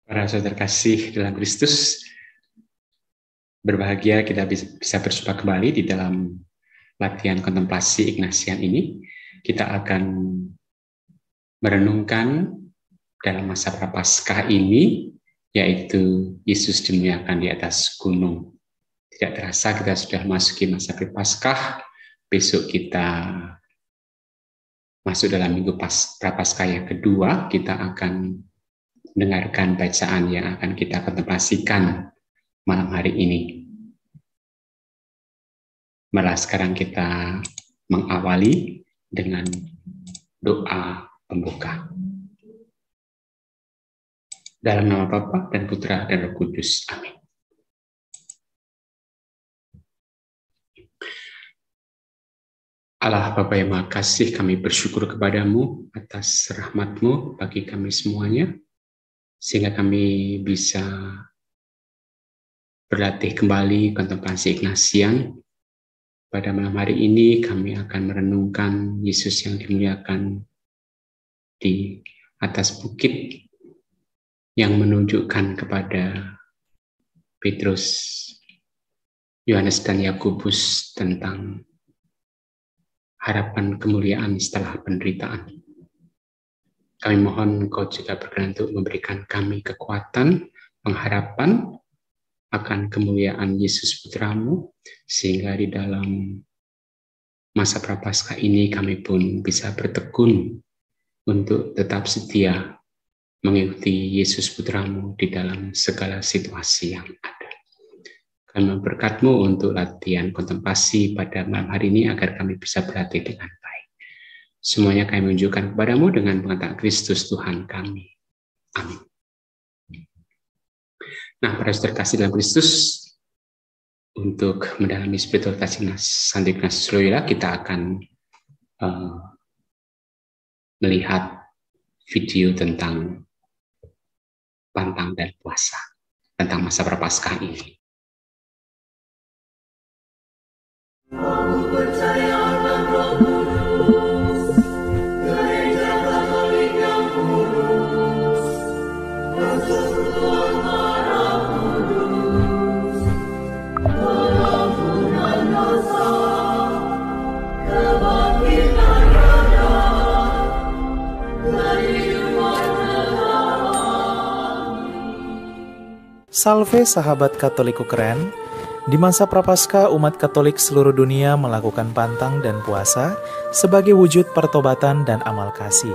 Para saudara kasih dalam Kristus, berbahagia kita bisa berjumpa kembali di dalam latihan kontemplasi Ignatian ini. Kita akan merenungkan dalam masa Prapaskah ini, yaitu Yesus dimuliakan di atas gunung. Tidak terasa kita sudah masuki masa Prapaskah, besok kita masuk dalam minggu Prapaskah yang kedua, kita akan mendengarkan bacaan yang akan kita kontemplasikan malam hari ini. Malah sekarang kita mengawali dengan doa pembuka. Dalam nama Bapa dan Putra dan Roh Kudus. Amin. Allah Bapa yang Maha Kasih, kami bersyukur kepadamu atas rahmat-Mu bagi kami semuanya, sehingga kami bisa berlatih kembali kontemplasi Ignatian. Pada malam hari ini kami akan merenungkan Yesus yang dimuliakan di atas bukit yang menunjukkan kepada Petrus, Yohanes dan Yakobus tentang harapan kemuliaan setelah penderitaan. Kami mohon Engkau juga berkenan untuk memberikan kami kekuatan, pengharapan akan kemuliaan Yesus Putra-Mu, sehingga di dalam masa Prapaskah ini kami pun bisa bertekun untuk tetap setia mengikuti Yesus Putra-Mu di dalam segala situasi yang ada. Kami berkat-Mu untuk latihan kontemplasi pada malam hari ini agar kami bisa berlatih dengan baik. Semuanya kami menunjukkan kepadamu dengan pengetahuan Kristus Tuhan kami. Amin. Nah, para saudara kasih dalam Kristus, untuk mendalami spiritualitas Santo Ignatius Loyola, kita akan melihat video tentang pantang dan puasa, tentang masa Prapaskah ini. Aku percaya dan Roh Kudus, Gereja Katolik yang kudus, persekutuan darah kudus, pengampunan dosa, kebangkitan badan, kehidupan kekal. Salve sahabat Katoliku keren. Di masa Prapaskah, umat Katolik seluruh dunia melakukan pantang dan puasa sebagai wujud pertobatan dan amal kasih.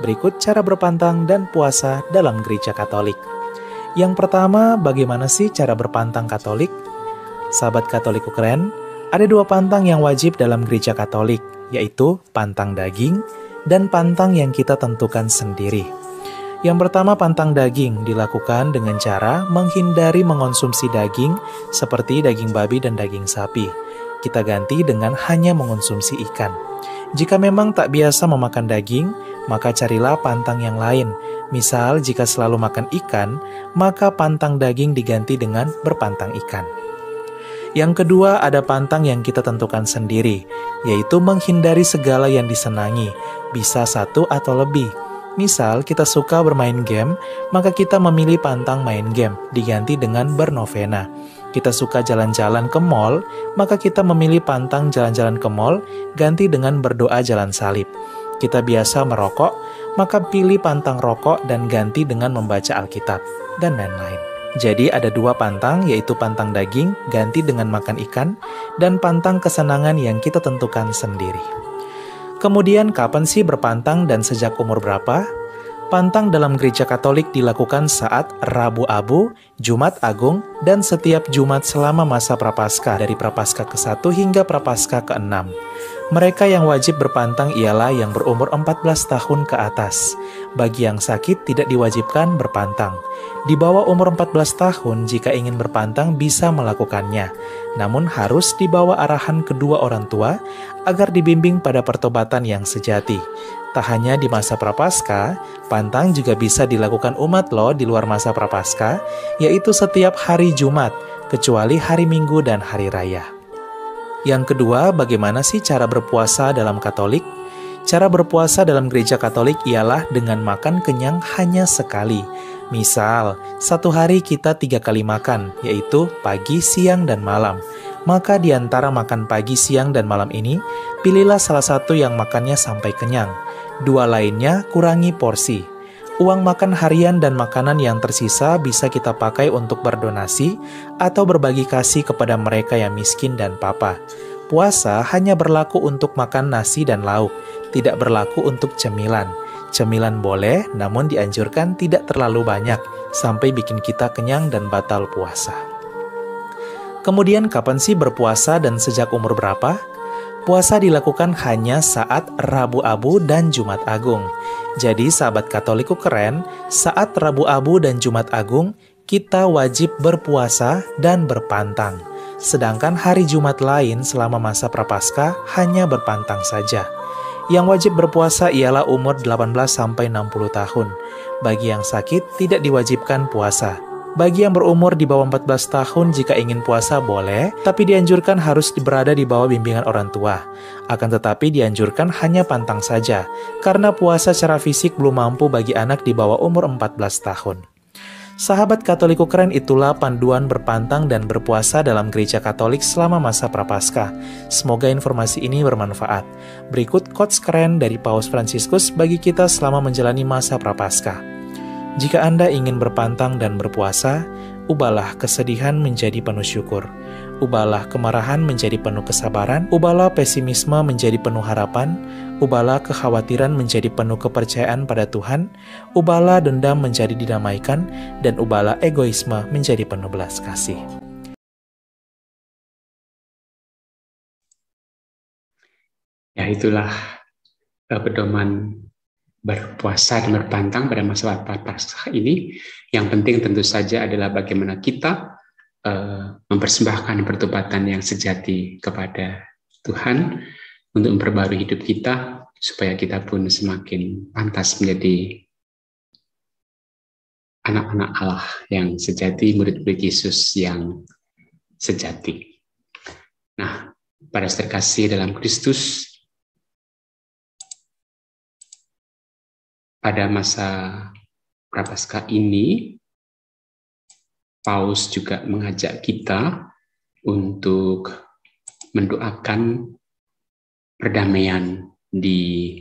Berikut cara berpantang dan puasa dalam Gereja Katolik. Yang pertama, bagaimana sih cara berpantang Katolik? Sahabat Katoliku keren, ada dua pantang yang wajib dalam Gereja Katolik, yaitu pantang daging dan pantang yang kita tentukan sendiri. Yang pertama, pantang daging dilakukan dengan cara menghindari mengonsumsi daging seperti daging babi dan daging sapi. Kita ganti dengan hanya mengonsumsi ikan. Jika memang tak biasa memakan daging, maka carilah pantang yang lain. Misal, jika selalu makan ikan, maka pantang daging diganti dengan berpantang ikan. Yang kedua, ada pantang yang kita tentukan sendiri, yaitu menghindari segala yang disenangi, bisa satu atau lebih. Misal, kita suka bermain game, maka kita memilih pantang main game, diganti dengan bernovena. Kita suka jalan-jalan ke mall, maka kita memilih pantang jalan-jalan ke mall, ganti dengan berdoa jalan salib. Kita biasa merokok, maka pilih pantang rokok dan ganti dengan membaca Alkitab, dan lain-lain. Jadi ada dua pantang, yaitu pantang daging, ganti dengan makan ikan, dan pantang kesenangan yang kita tentukan sendiri. Kemudian kapan sih berpantang dan sejak umur berapa? Pantang dalam Gereja Katolik dilakukan saat Rabu Abu, Jumat Agung, dan setiap Jumat selama masa Prapaskah dari Prapaskah ke-1 hingga Prapaskah ke-6. Mereka yang wajib berpantang ialah yang berumur 14 tahun ke atas. Bagi yang sakit tidak diwajibkan berpantang. Di bawah umur 14 tahun jika ingin berpantang bisa melakukannya, namun harus di bawah arahan kedua orang tua agar dibimbing pada pertobatan yang sejati. Tak hanya di masa Prapaskah, pantang juga bisa dilakukan umat loh di luar masa Prapaskah, yaitu setiap hari Jumat, kecuali hari Minggu dan hari Raya. Yang kedua, bagaimana sih cara berpuasa dalam Katolik? Cara berpuasa dalam Gereja Katolik ialah dengan makan kenyang hanya sekali. Misal, satu hari kita 3 kali makan, yaitu pagi, siang, dan malam. Maka di antara makan pagi, siang, dan malam ini, pilihlah salah satu yang makannya sampai kenyang. 2 lainnya kurangi porsi. Uang makan harian dan makanan yang tersisa bisa kita pakai untuk berdonasi atau berbagi kasih kepada mereka yang miskin dan papa. Puasa hanya berlaku untuk makan nasi dan lauk, tidak berlaku untuk cemilan. Cemilan boleh, namun dianjurkan tidak terlalu banyak, sampai bikin kita kenyang dan batal puasa. Kemudian kapan sih berpuasa dan sejak umur berapa? Puasa dilakukan hanya saat Rabu Abu dan Jumat Agung. Jadi sahabat Katoliku keren, saat Rabu Abu dan Jumat Agung, kita wajib berpuasa dan berpantang. Sedangkan hari Jumat lain selama masa Prapaskah hanya berpantang saja. Yang wajib berpuasa ialah umur 18-60 tahun. Bagi yang sakit, tidak diwajibkan puasa. Bagi yang berumur di bawah 14 tahun jika ingin puasa boleh, tapi dianjurkan harus berada di bawah bimbingan orang tua. Akan tetapi dianjurkan hanya pantang saja, karena puasa secara fisik belum mampu bagi anak di bawah umur 14 tahun. Sahabat Katoliku keren, itulah panduan berpantang dan berpuasa dalam Gereja Katolik selama masa Prapaskah. Semoga informasi ini bermanfaat. Berikut quotes keren dari Paus Fransiskus bagi kita selama menjalani masa Prapaskah. Jika Anda ingin berpantang dan berpuasa, ubahlah kesedihan menjadi penuh syukur. Ubahlah kemarahan menjadi penuh kesabaran. Ubahlah pesimisme menjadi penuh harapan. Ubahlah kekhawatiran menjadi penuh kepercayaan pada Tuhan. Ubahlah dendam menjadi didamaikan. Dan ubahlah egoisme menjadi penuh belas kasih. Ya, itulah pedoman berpuasa dan berpantang pada masa Prapaskah ini. Yang penting tentu saja adalah bagaimana kita mempersembahkan pertobatan yang sejati kepada Tuhan untuk memperbarui hidup kita, supaya kita pun semakin pantas menjadi anak-anak Allah yang sejati, murid-murid Yesus yang sejati. Nah, para terkasih dalam Kristus, pada masa Prapaskah ini, Paus juga mengajak kita untuk mendoakan perdamaian di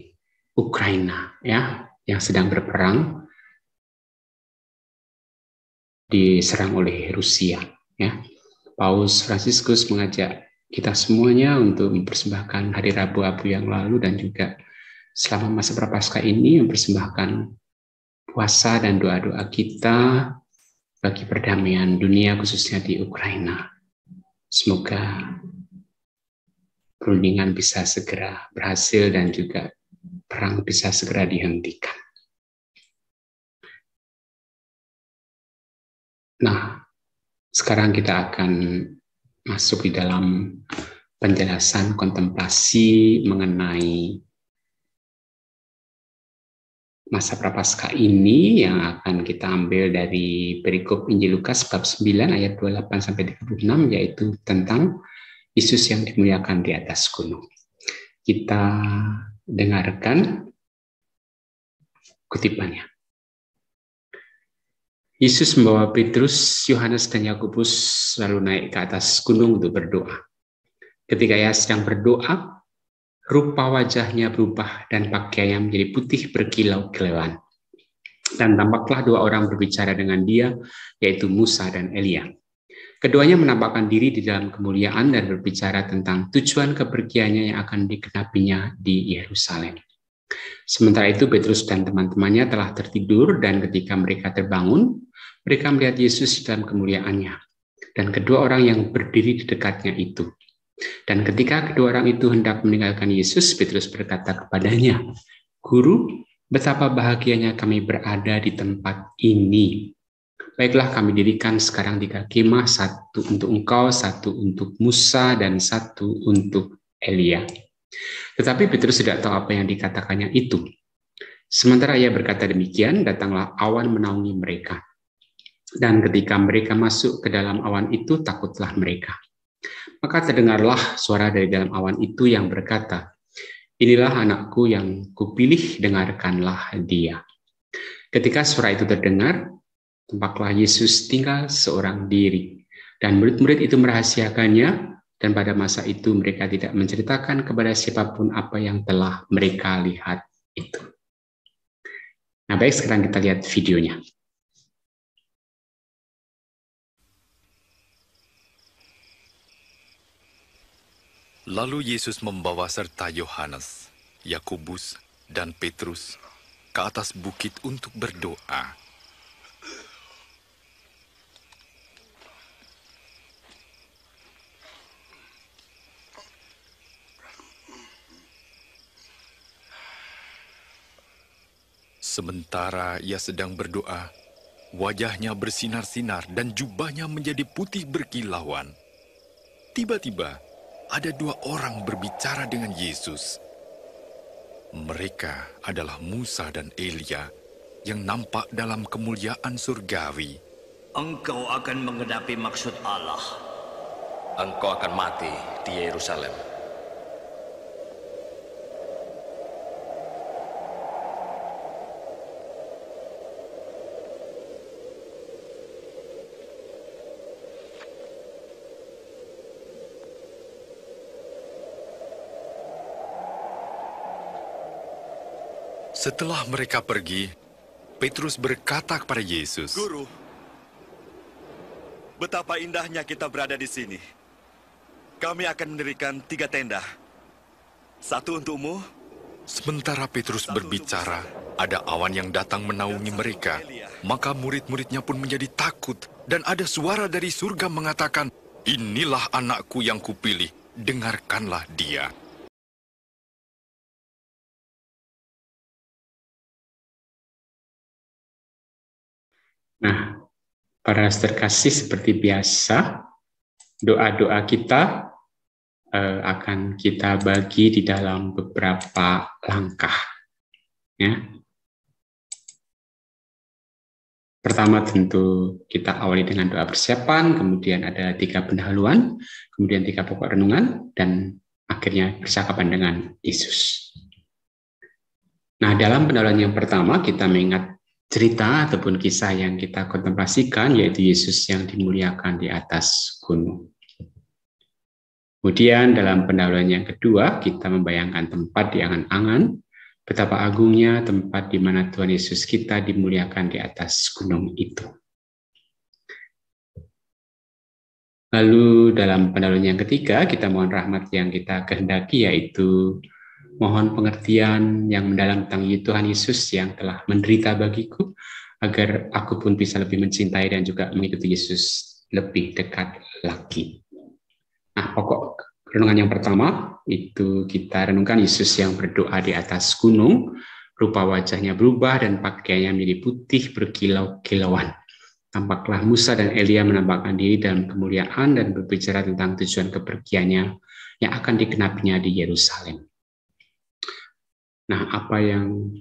Ukraina, ya, yang sedang berperang, diserang oleh Rusia, ya. Paus Fransiskus mengajak kita semuanya untuk mempersembahkan hari Rabu Abu yang lalu dan juga selama masa Prapaskah ini mempersembahkan puasa dan doa-doa kita bagi perdamaian dunia, khususnya di Ukraina. Semoga perundingan bisa segera berhasil dan juga perang bisa segera dihentikan. Nah, sekarang kita akan masuk di dalam penjelasan kontemplasi mengenai masa Prapaskah ini yang akan kita ambil dari perikop Injil Lukas bab 9 ayat 28-36, yaitu tentang Yesus yang dimuliakan di atas gunung. Kita dengarkan kutipannya. Yesus membawa Petrus, Yohanes, dan Yakobus lalu naik ke atas gunung untuk berdoa. Ketika ia sedang berdoa, rupa wajahnya berubah dan pakaiannya menjadi putih berkilau-kilauan. Dan tampaklah 2 orang berbicara dengan dia, yaitu Musa dan Elia. Keduanya menampakkan diri di dalam kemuliaan dan berbicara tentang tujuan kepergiannya yang akan dikenapinya di Yerusalem. Sementara itu Petrus dan teman-temannya telah tertidur, dan ketika mereka terbangun, mereka melihat Yesus di dalam kemuliaannya, dan kedua orang yang berdiri di dekatnya itu. Dan ketika kedua orang itu hendak meninggalkan Yesus, Petrus berkata kepadanya, "Guru, betapa bahagianya kami berada di tempat ini. Baiklah, kami dirikan sekarang 3 kemah, 1 untuk engkau, 1 untuk Musa, dan 1 untuk Elia." Tetapi Petrus tidak tahu apa yang dikatakannya itu. Sementara ia berkata demikian, datanglah awan menaungi mereka. Dan ketika mereka masuk ke dalam awan itu, takutlah mereka. Maka terdengarlah suara dari dalam awan itu yang berkata, "Inilah anakku yang kupilih, dengarkanlah dia." Ketika suara itu terdengar, Tampaklah Yesus tinggal seorang diri, dan murid-murid itu merahasiakannya, dan pada masa itu mereka tidak menceritakan kepada siapapun apa yang telah mereka lihat itu. Nah, baik, sekarang kita lihat videonya. Lalu Yesus membawa serta Yohanes, Yakobus, dan Petrus ke atas bukit untuk berdoa. Sementara ia sedang berdoa, wajahnya bersinar-sinar dan jubahnya menjadi putih berkilauan. Tiba-tiba, ada dua orang berbicara dengan Yesus. Mereka adalah Musa dan Elia yang nampak dalam kemuliaan surgawi. Engkau akan menghadapi maksud Allah. Engkau akan mati di Yerusalem. Setelah mereka pergi, Petrus berkata kepada Yesus, Guru, betapa indahnya kita berada di sini. Kami akan mendirikan 3 tenda. 1 untukmu. Sementara Petrus berbicara, ada awan yang datang menaungi mereka. Maka murid-muridnya pun menjadi takut. Dan ada suara dari surga mengatakan, inilah anakku yang kupilih, dengarkanlah dia. Nah, para terkasih, seperti biasa, doa-doa kita akan kita bagi di dalam beberapa langkah. Ya. Pertama tentu kita awali dengan doa persiapan, kemudian ada 3 pendahuluan, kemudian 3 pokok renungan, dan akhirnya percakapan dengan Yesus. Nah, dalam pendahuluan yang pertama kita mengingat cerita ataupun kisah yang kita kontemplasikan, yaitu Yesus yang dimuliakan di atas gunung. Kemudian dalam pendahuluan yang kedua, kita membayangkan tempat di angan-angan, betapa agungnya tempat di mana Tuhan Yesus kita dimuliakan di atas gunung itu. Lalu dalam pendahuluan yang ketiga, kita mohon rahmat yang kita kehendaki, yaitu mohon pengertian yang mendalam tentang Tuhan Yesus yang telah menderita bagiku, agar aku pun bisa lebih mencintai dan juga mengikuti Yesus lebih dekat lagi. Nah, pokok renungan yang pertama itu kita renungkan Yesus yang berdoa di atas gunung, rupa wajahnya berubah dan pakaiannya menjadi putih berkilau-kilauan. Tampaklah Musa dan Elia menampakkan diri dalam kemuliaan dan berbicara tentang tujuan kepergiannya yang akan dikenapinya di Yerusalem. Nah, apa yang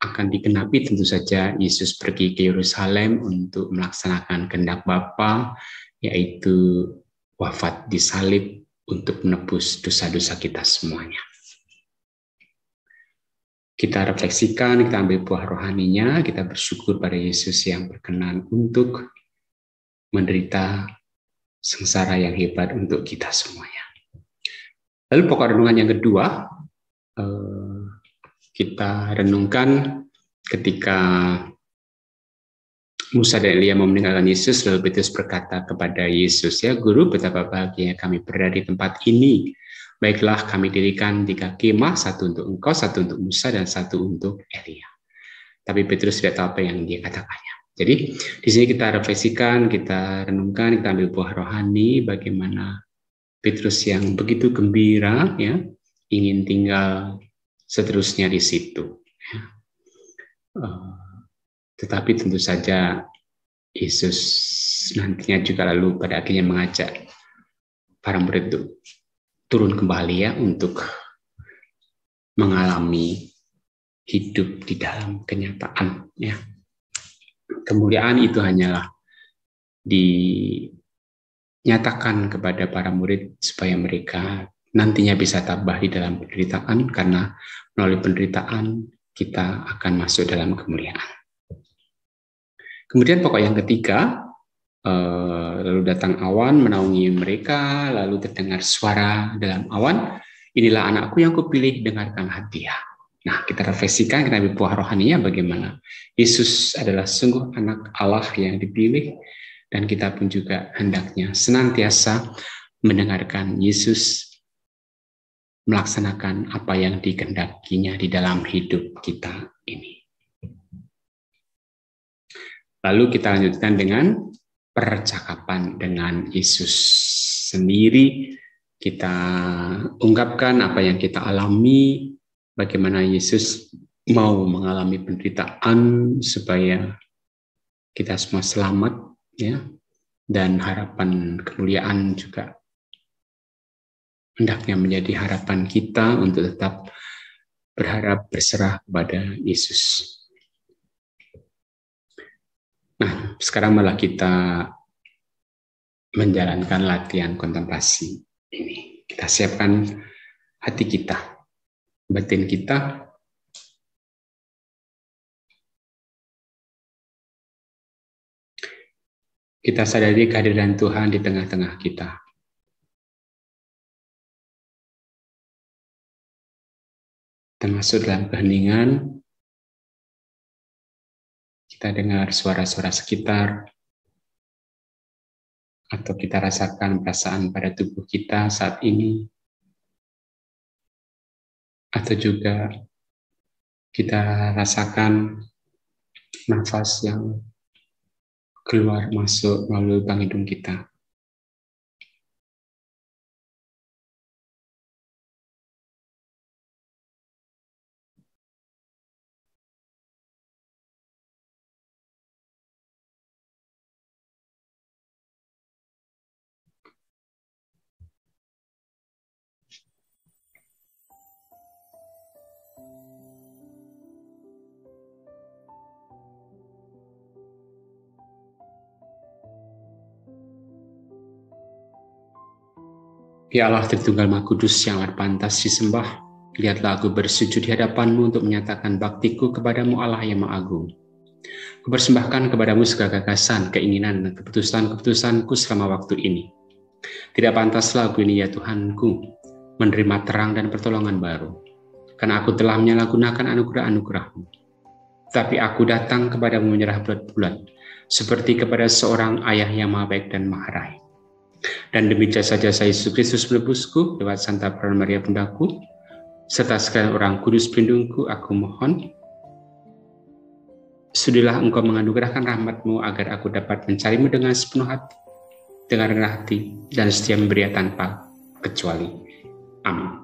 akan dikenapi? Tentu saja Yesus pergi ke Yerusalem untuk melaksanakan kehendak Bapa, yaitu wafat di salib untuk menebus dosa-dosa kita semuanya. Kita refleksikan, kita ambil buah rohaninya, kita bersyukur pada Yesus yang berkenan untuk menderita sengsara yang hebat untuk kita semuanya. Lalu pokok renungan yang kedua, kita renungkan ketika Musa dan Elia mau meninggalkan Yesus, lalu Petrus berkata kepada Yesus, ya Guru, betapa bahagianya kami berada di tempat ini. Baiklah, kami dirikan 3 kemah, 1 untuk engkau, 1 untuk Musa, dan 1 untuk Elia. Tapi Petrus tidak tahu apa yang dia katakannya. Jadi di sini kita refleksikan, kita renungkan, kita ambil buah rohani, bagaimana Petrus yang begitu gembira, ya, ingin tinggal seterusnya di situ. Tetapi tentu saja Yesus nantinya juga lalu pada akhirnya mengajak para murid untuk turun kembali, ya, untuk mengalami hidup di dalam kenyataan. Ya. Kemuliaan itu hanyalah dinyatakan kepada para murid supaya mereka nantinya bisa tabah di dalam penderitaan, karena melalui penderitaan kita akan masuk dalam kemuliaan. Kemudian pokok yang ketiga, lalu datang awan menaungi mereka, lalu terdengar suara dalam awan, inilah anakku yang kupilih, dengarkanlah dia. Nah, kita refleksikan kenapa buah rohaninya bagaimana. Yesus adalah sungguh anak Allah yang dipilih, dan kita pun juga hendaknya senantiasa mendengarkan Yesus melaksanakan apa yang dikehendakinya di dalam hidup kita ini. Lalu kita lanjutkan dengan percakapan dengan Yesus sendiri. Kita ungkapkan apa yang kita alami, bagaimana Yesus mau mengalami penderitaan supaya kita semua selamat, ya, dan harapan kemuliaan juga hendaknya menjadi harapan kita untuk tetap berharap berserah kepada Yesus. Nah, sekarang malah kita menjalankan latihan kontemplasi ini. Kita siapkan hati kita, batin kita. Kita sadari kehadiran Tuhan di tengah-tengah kita. Termasuk dalam keheningan, kita dengar suara-suara sekitar, atau kita rasakan perasaan pada tubuh kita saat ini, atau juga kita rasakan nafas yang keluar masuk melalui lubang hidung kita. Ya Allah Tritunggal Maha Kudus yang amat pantas disembah, lihatlah aku bersujud di hadapan-Mu untuk menyatakan baktiku kepadamu Allah yang Maha Agung. Kupersembahkan kepadamu segala gagasan, keinginan, dan keputusan-keputusanku selama waktu ini. Tidak pantaslah aku ini ya Tuhanku, menerima terang dan pertolongan baru, karena aku telah menyalahgunakan anugerah-anugerah-Mu. Tapi aku datang kepadamu menyerah bulat-bulat, seperti kepada seorang ayah yang maha baik dan maha rahim. Dan demi jasa-jasa Yesus Kristus penebusku, lewat Santa Peran Maria Bundaku, serta sekalian orang kudus pelindungku, aku mohon, sudilah Engkau menganugerahkan rahmat-Mu agar aku dapat mencari-Mu dengan sepenuh hati, dengan rendah hati, dan setia memberi tanpa kecuali. Amin.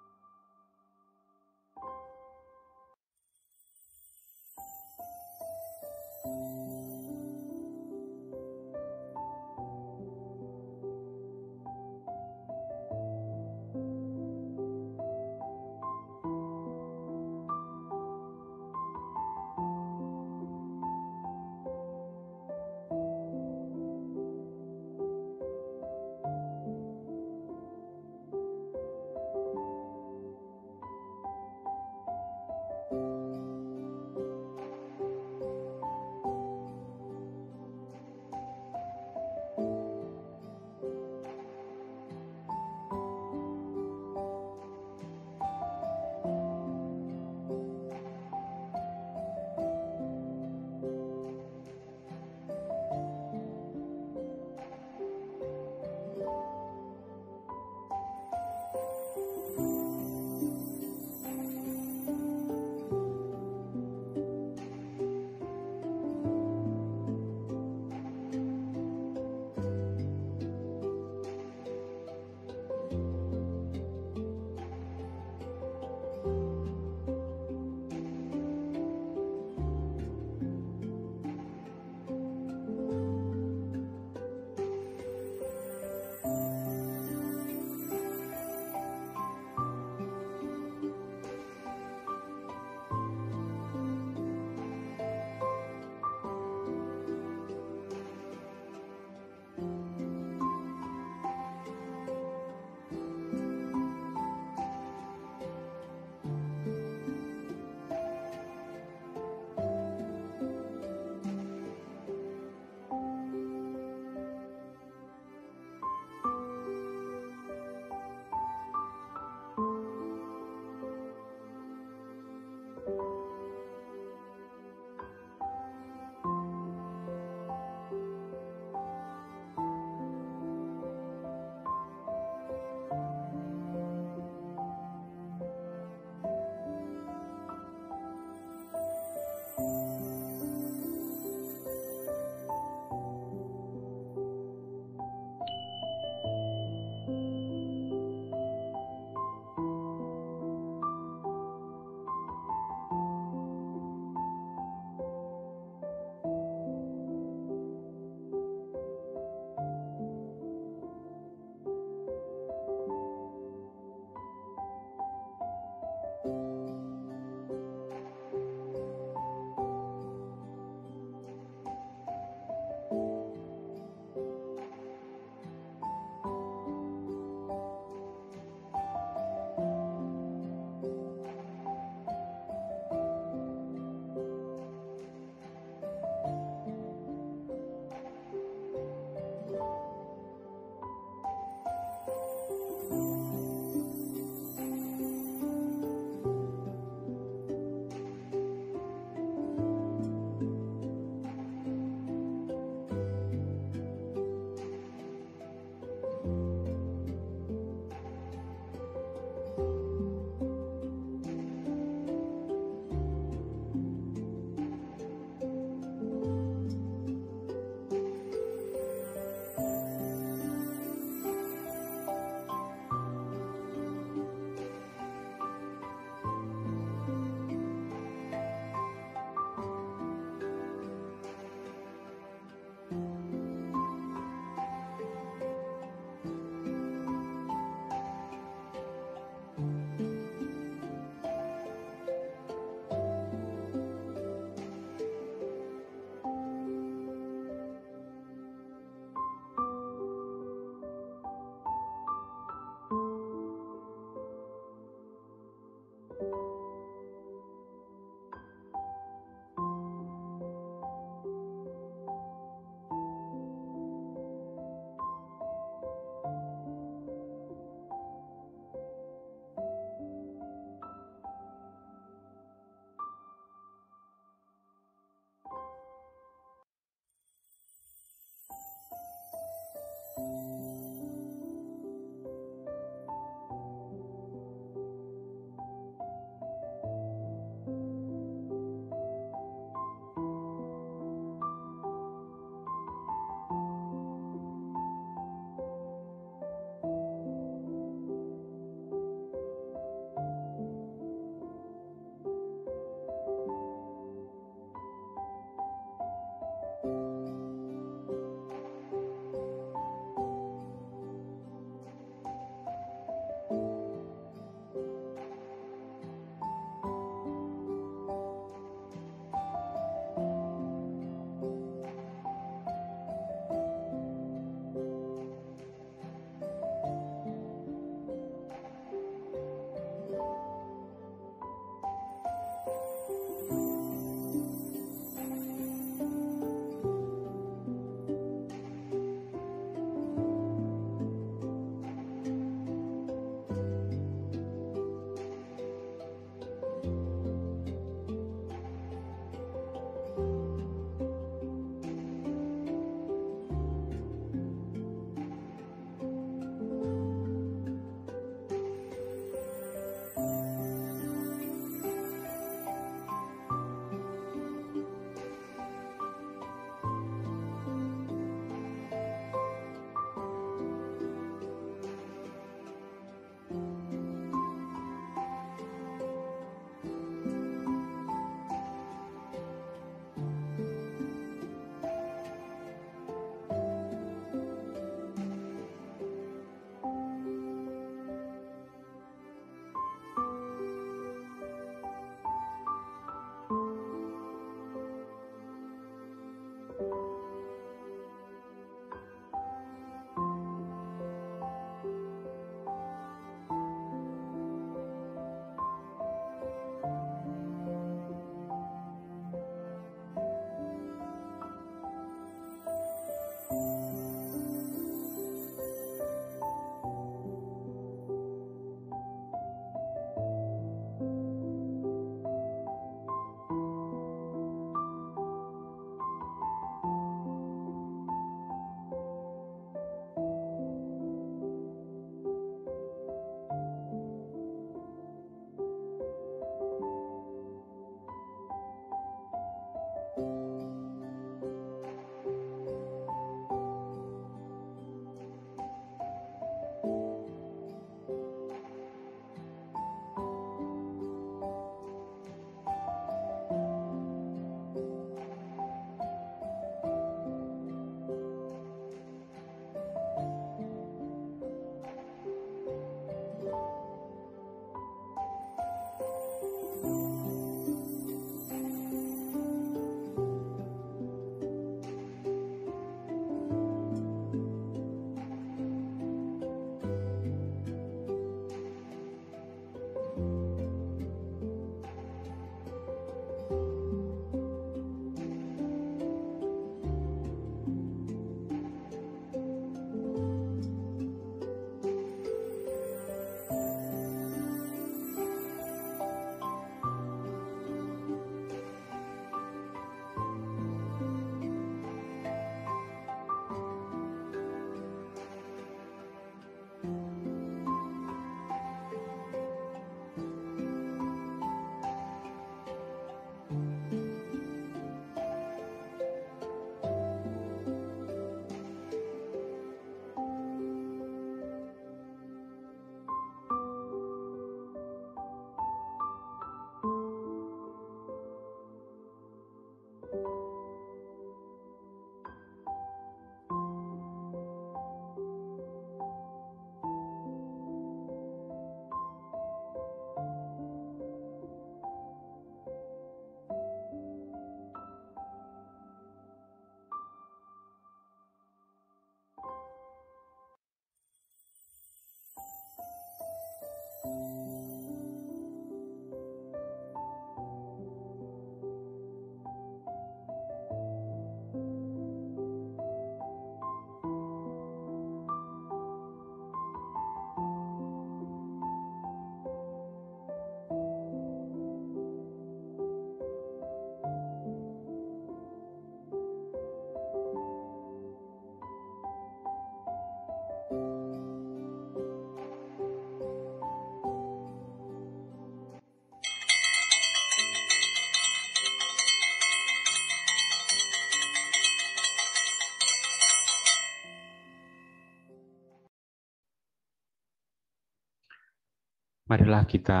Marilah kita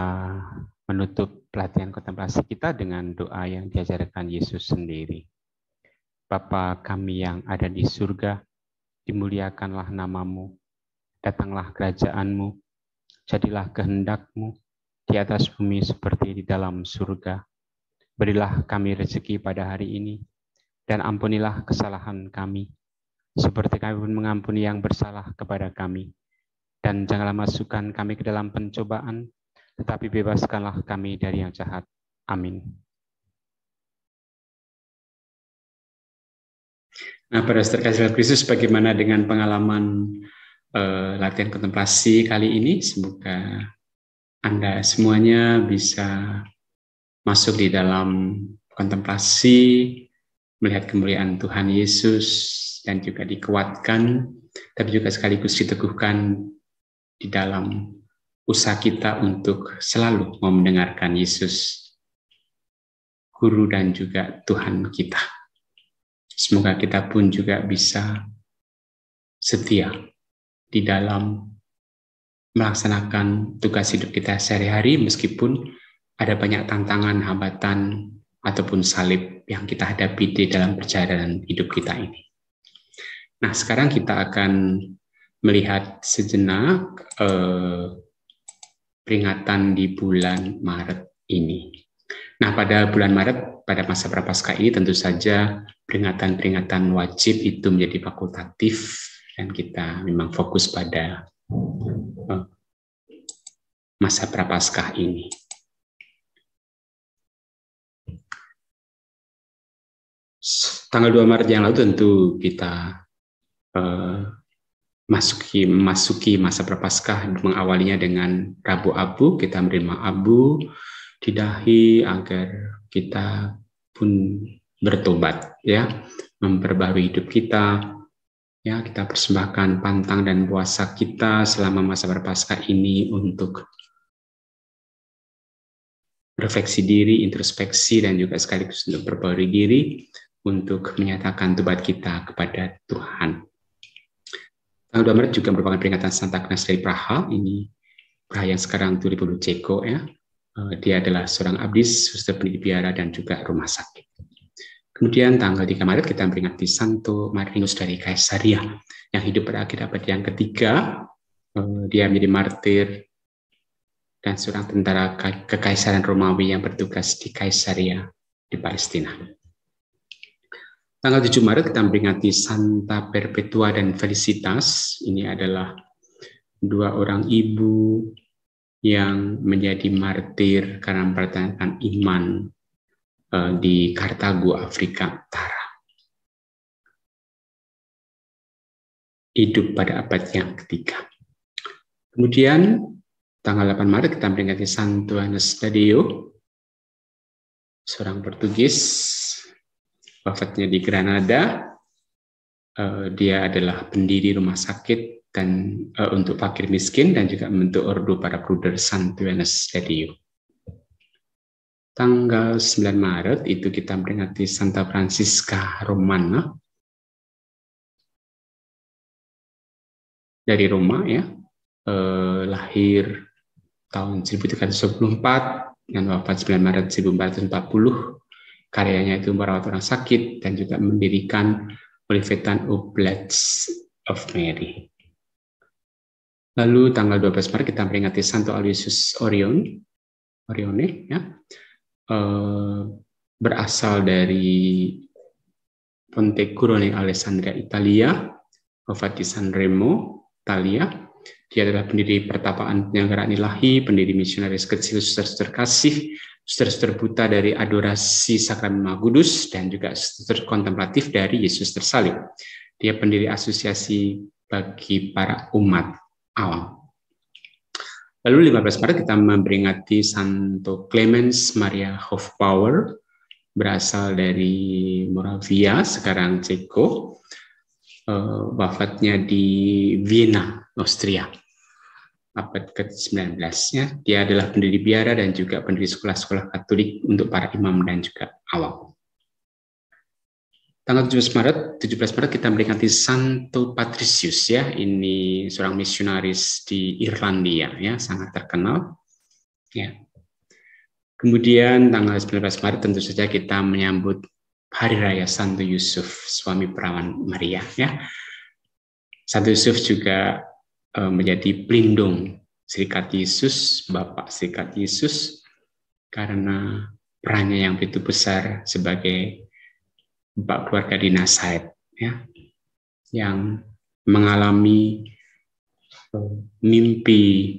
menutup pelatihan kontemplasi kita dengan doa yang diajarkan Yesus sendiri. Bapa kami yang ada di surga, dimuliakanlah namamu, datanglah kerajaan-Mu, jadilah kehendak-Mu di atas bumi seperti di dalam surga. Berilah kami rezeki pada hari ini, dan ampunilah kesalahan kami, seperti kami pun mengampuni yang bersalah kepada kami. Dan janganlah masukkan kami ke dalam pencobaan, tetapi bebaskanlah kami dari yang jahat. Amin. Nah, para saudara kasih Kristus, bagaimana dengan pengalaman latihan kontemplasi kali ini? Semoga Anda semuanya bisa masuk di dalam kontemplasi, melihat kemuliaan Tuhan Yesus, dan juga dikuatkan, tapi juga sekaligus diteguhkan di dalam usaha kita untuk selalu mau mendengarkan Yesus, Guru dan juga Tuhan kita. Semoga kita pun juga bisa setia di dalam melaksanakan tugas hidup kita sehari-hari, meskipun ada banyak tantangan, hambatan, ataupun salib yang kita hadapi di dalam perjalanan hidup kita ini. Nah, sekarang kita akan melihat sejenak peringatan di bulan Maret ini. Nah, pada bulan Maret, pada masa Prapaskah ini tentu saja peringatan-peringatan wajib itu menjadi fakultatif, dan kita memang fokus pada masa Prapaskah ini. Tanggal 2 Maret yang lalu tentu kita memasuki masa Prapaskah, mengawalinya dengan Rabu Abu. Kita menerima abu di dahi agar kita pun bertobat, ya, memperbarui hidup kita, ya, kita persembahkan pantang dan puasa kita selama masa Prapaskah ini untuk refleksi diri, introspeksi, dan juga sekaligus untuk berbarui diri untuk menyatakan tobat kita kepada Tuhan. Tanggal 2 Maret juga merupakan peringatan Santa Agnes dari Praha. Ini Praha yang sekarang di Republik Ceko, ya. Dia adalah seorang abdis, suster pendidik biara, dan juga rumah sakit. Kemudian tanggal 3 Maret kita memperingati Santo Marinus dari Kaisaria yang hidup pada akhir abad yang ketiga. Dia menjadi martir dan seorang tentara kekaisaran Romawi yang bertugas di Kaisaria di Palestina. Tanggal 7 Maret kita memperingati Santa Perpetua dan Felicitas. Ini adalah dua orang ibu yang menjadi martir karena mempertahankan iman di Kartago, Afrika Utara. Hidup pada abad yang ketiga. Kemudian tanggal 8 Maret kita memperingati Santo Yohanes Tadeo, seorang Portugis, wafatnya di Granada. Dia adalah pendiri rumah sakit dan untuk fakir miskin, dan juga membentuk ordo para bruder Santo Yohanes Tadeo. Tanggal 9 Maret itu kita memperingati Santa Francisca Romana dari Roma, ya, lahir tahun 1324 dan wafat 9 Maret 1440. Karyanya itu merawat orang sakit dan juga mendirikan Olivetan Oblates of Mary. Lalu tanggal 12 Maret kita memperingati Santo Aloysius Orione, ya, berasal dari Pontecorone, Alessandria, Italia, wafat di Sanremo, Italia. Dia adalah pendiri pertapaan penyelenggaraan ilahi, pendiri misionaris kecil, suster-suster kasih, suster-suster buta dari adorasi sakramen Maha Kudus, dan juga suster kontemplatif dari Yesus tersalib. Dia pendiri asosiasi bagi para umat awam. Lalu 15 Maret kita memperingati Santo Clemens Maria Hofbauer, berasal dari Moravia, sekarang Ceko, wafatnya di Vienna, Austria, abad ke-19. Ya. Dia adalah pendiri biara dan juga pendiri sekolah-sekolah Katolik untuk para imam dan juga awam. Tanggal 17 Maret kita memperingati Santo Patricius, ya. Ini seorang misionaris di Irlandia, ya, sangat terkenal. Ya. Kemudian tanggal 19 Maret tentu saja kita menyambut Hari Raya Santo Yusuf, suami perawan Maria. Ya. Santo Yusuf juga menjadi pelindung serikat Yesus, Bapak serikat Yesus, karena perannya yang begitu besar sebagai bapak keluarga di Nazaret, ya, yang mengalami mimpi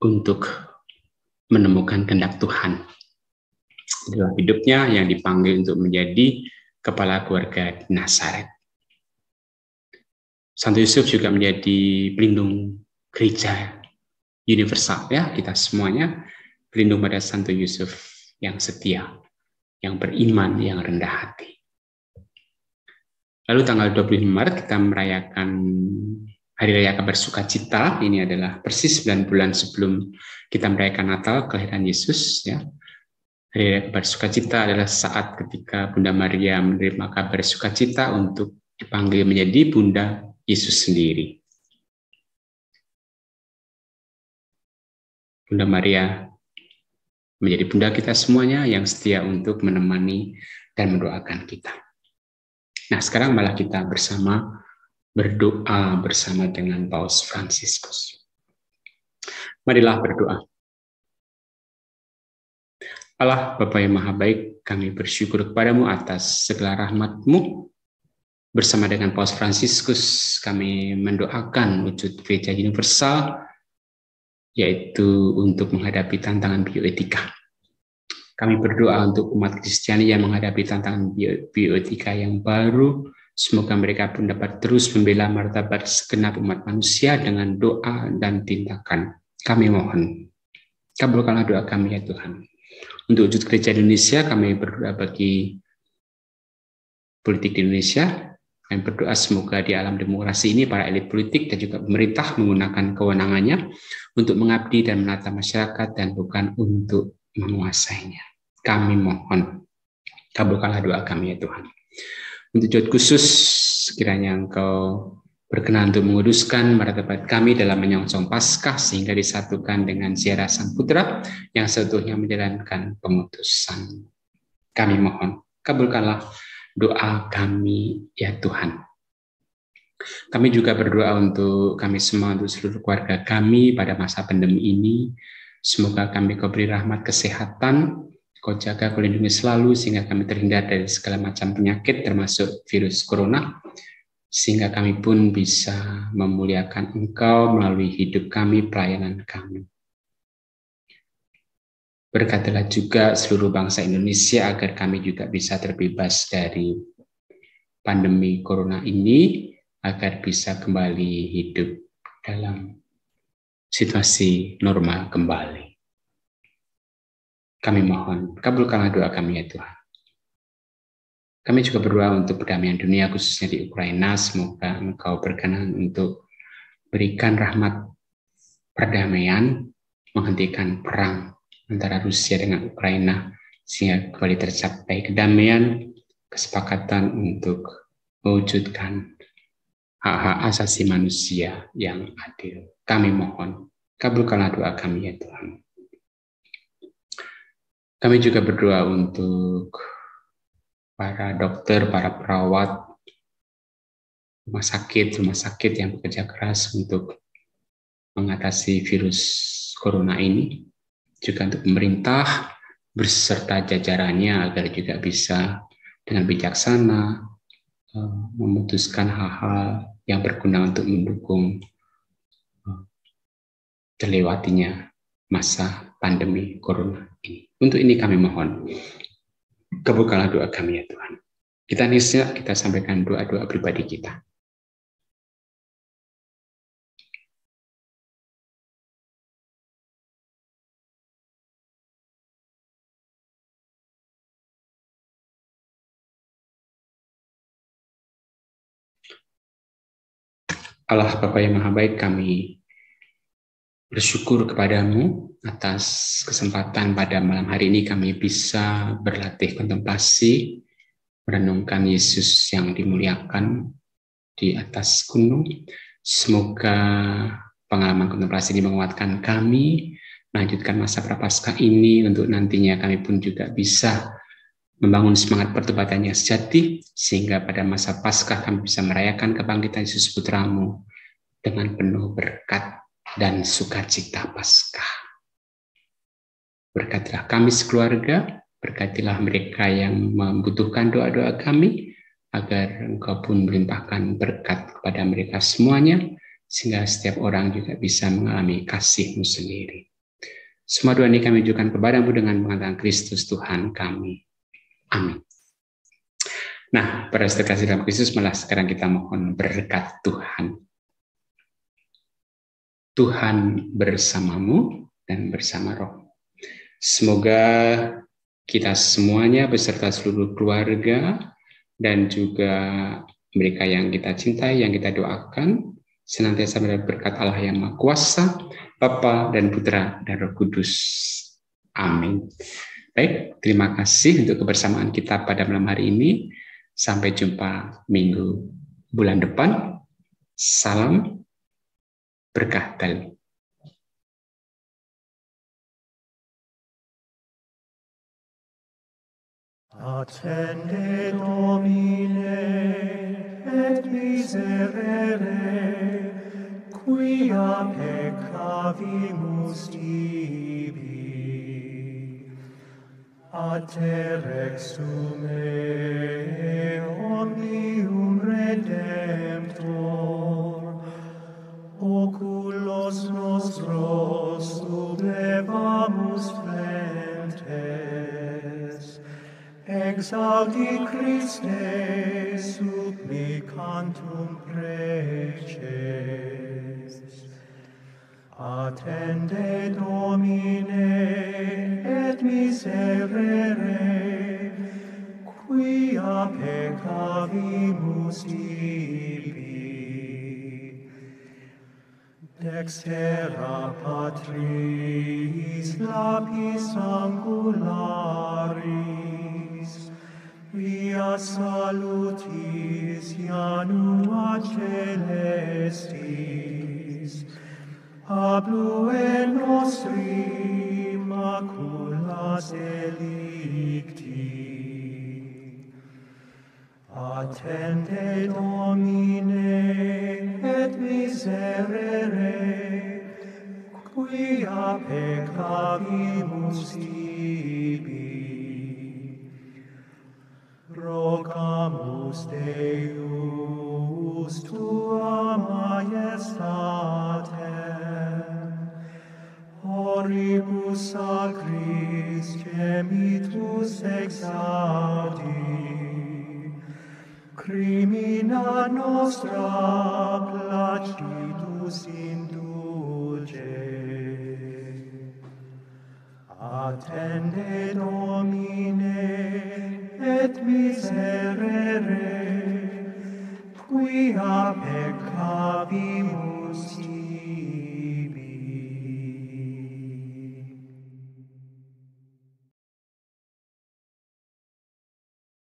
untuk menemukan kehendak Tuhan dalam hidupnya, yang dipanggil untuk menjadi kepala keluarga di Nazaret. Santo Yusuf juga menjadi pelindung gereja universal, ya, kita semuanya pelindung pada Santo Yusuf yang setia, yang beriman, yang rendah hati. Lalu tanggal 25 Maret kita merayakan Hari Raya Kabar Sukacita. Ini adalah persis 9 bulan sebelum kita merayakan Natal, kelahiran Yesus. Ya. Hari Raya Kabar Sukacita adalah saat ketika Bunda Maria menerima kabar sukacita untuk dipanggil menjadi Bunda Yesus sendiri. Bunda Maria menjadi Bunda kita semuanya yang setia untuk menemani dan mendoakan kita. Nah, sekarang malah kita bersama berdoa bersama dengan Paus Fransiskus. Marilah berdoa. Allah Bapa yang Maha Baik, kami bersyukur kepadamu atas segala rahmat-Mu. Bersama dengan Paus Fransiskus, kami mendoakan wujud gereja universal, yaitu untuk menghadapi tantangan bioetika. Kami berdoa untuk umat Kristiani yang menghadapi tantangan bioetika yang baru. Semoga mereka pun dapat terus membela martabat segenap umat manusia dengan doa dan tindakan. Kami mohon, kabulkanlah doa kami ya Tuhan. Untuk wujud gereja Indonesia, kami berdoa bagi politik di Indonesia. Kami berdoa semoga di alam demokrasi ini para elit politik dan juga pemerintah menggunakan kewenangannya untuk mengabdi dan menata masyarakat dan bukan untuk menguasainya. Kami mohon, kabulkanlah doa kami ya Tuhan. Untuk jod khusus, sekiranya Engkau berkenan untuk menguduskan martabat kami dalam menyongsong Paskah sehingga disatukan dengan ziarah Sang Putra yang seutuhnya menjalankan pengutusan. Kami mohon, kabulkanlah doa kami ya Tuhan. Kami juga berdoa untuk kami semua, untuk seluruh keluarga kami pada masa pandemi ini. Semoga kami Kau beri rahmat kesehatan, Kau jaga, Kau lindungi selalu sehingga kami terhindar dari segala macam penyakit termasuk virus corona, sehingga kami pun bisa memuliakan Engkau melalui hidup kami, pelayanan kami. Berkatilah juga seluruh bangsa Indonesia agar kami juga bisa terbebas dari pandemi corona ini, agar bisa kembali hidup dalam situasi normal kembali. Kami mohon, kabulkanlah doa kami ya Tuhan. Kami juga berdoa untuk perdamaian dunia, khususnya di Ukraina. Semoga Engkau berkenan untuk berikan rahmat perdamaian, menghentikan perang antara Rusia dengan Ukraina, sehingga kembali tercapai kedamaian, kesepakatan untuk mewujudkan hak-hak asasi manusia yang adil. Kami mohon, kabulkanlah doa kami ya Tuhan. Kami juga berdoa untuk para dokter, para perawat, rumah sakit yang bekerja keras untuk mengatasi virus corona ini. Juga untuk pemerintah beserta jajarannya agar juga bisa dengan bijaksana memutuskan hal-hal yang berguna untuk mendukung terlewatinya masa pandemi corona ini. Untuk ini kami mohon, kabulkanlah doa kami ya Tuhan. Kita sampaikan doa-doa pribadi kita. Allah Bapa yang Maha Baik, kami bersyukur kepadamu atas kesempatan pada malam hari ini kami bisa berlatih kontemplasi, merenungkan Yesus yang dimuliakan di atas gunung. Semoga pengalaman kontemplasi ini menguatkan kami, melanjutkan masa prapaskah ini untuk nantinya kami pun juga bisa membangun semangat pertobatan yang sejati, sehingga pada masa Paskah kami bisa merayakan kebangkitan Yesus Putramu dengan penuh berkat dan sukacita Paskah. Berkatilah kami sekeluarga, berkatilah mereka yang membutuhkan doa-doa kami, agar Engkau pun melimpahkan berkat kepada mereka semuanya, sehingga setiap orang juga bisa mengalami kasih-Mu sendiri. Semua doa ini kami ajukan kepada-Mu dengan mengatakan Kristus Tuhan kami. Amin. Nah, para saudara kasih dalam Kristus, malah sekarang kita mohon berkat Tuhan. Tuhan bersamamu dan bersama roh. Semoga kita semuanya beserta seluruh keluarga dan juga mereka yang kita cintai, yang kita doakan, senantiasa mendapat berkat Allah yang Maha Kuasa, Bapa dan Putra dan Roh Kudus. Amin. Baik, terima kasih untuk kebersamaan kita pada malam hari ini. Sampai jumpa minggu bulan depan. Salam berkah Bali. Attende Domine et miserere, quia peccavimus tibi. A te rexume omnium Redemptor, oculos nostros sublevamus frentes, exaudi Christe supplicantum preces. Attende Domine et miserere, quia peccavimus tibi. Dextera Patris lapis angularis, via salutis janua celestis, ablue nostri maculas delicti. Attende Domine et miserere, quia peccavimus tibi. Rogamus Deus tua majestatem, oribus sacris gemitus exaudi, crimina nostra placitus indulge. Attende Domine et miserere, quia peccavimus